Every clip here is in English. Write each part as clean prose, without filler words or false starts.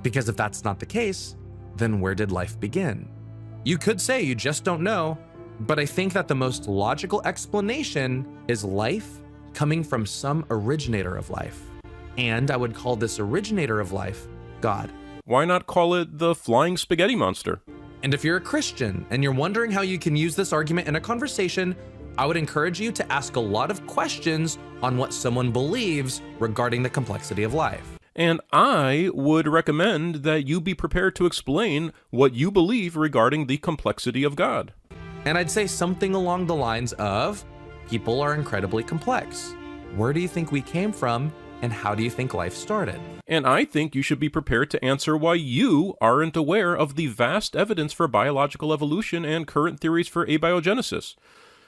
Because if that's not the case, then where did life begin? You could say you just don't know, but I think that the most logical explanation is life coming from some originator of life. And I would call this originator of life God. Why not call it the flying spaghetti monster? And if you're a Christian and you're wondering how you can use this argument in a conversation, I would encourage you to ask a lot of questions on what someone believes regarding the complexity of life. And I would recommend that you be prepared to explain what you believe regarding the complexity of God. And I'd say something along the lines of, people are incredibly complex. Where do you think we came from, and how do you think life started? And I think you should be prepared to answer why you aren't aware of the vast evidence for biological evolution and current theories for abiogenesis.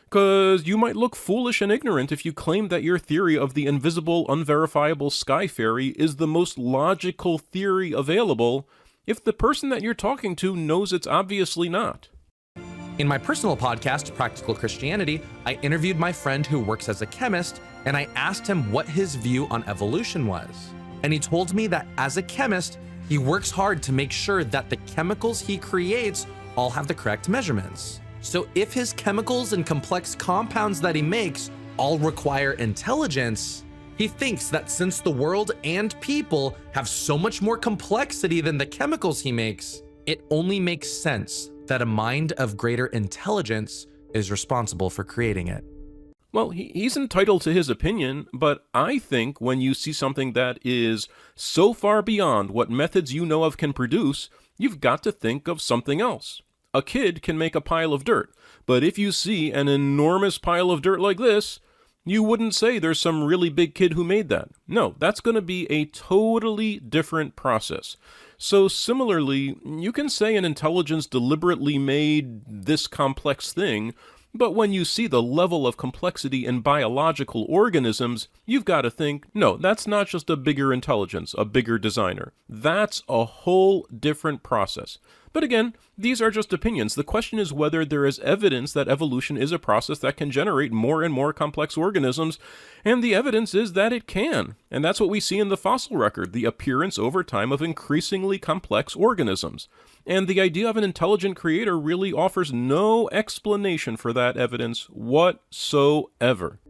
Because you might look foolish and ignorant if you claim that your theory of the invisible, unverifiable sky fairy is the most logical theory available, if the person that you're talking to knows it's obviously not. In my personal podcast, Practical Christianity, I interviewed my friend who works as a chemist, and I asked him what his view on evolution was. And he told me that as a chemist, he works hard to make sure that the chemicals he creates all have the correct measurements. So if his chemicals and complex compounds that he makes all require intelligence, he thinks that since the world and people have so much more complexity than the chemicals he makes, it only makes sense that a mind of greater intelligence is responsible for creating it. Well, he's entitled to his opinion, but I think when you see something that is so far beyond what methods you know of can produce, you've got to think of something else. A kid can make a pile of dirt, but if you see an enormous pile of dirt like this, you wouldn't say there's some really big kid who made that. No, that's going to be a totally different process. So similarly, you can say an intelligence deliberately made this complex thing, but when you see the level of complexity in biological organisms, you've got to think, no, that's not just a bigger intelligence, a bigger designer. That's a whole different process. But again, these are just opinions. The question is whether there is evidence that evolution is a process that can generate more and more complex organisms, and the evidence is that it can. And that's what we see in the fossil record, the appearance over time of increasingly complex organisms. And the idea of an intelligent creator really offers no explanation for that evidence whatsoever.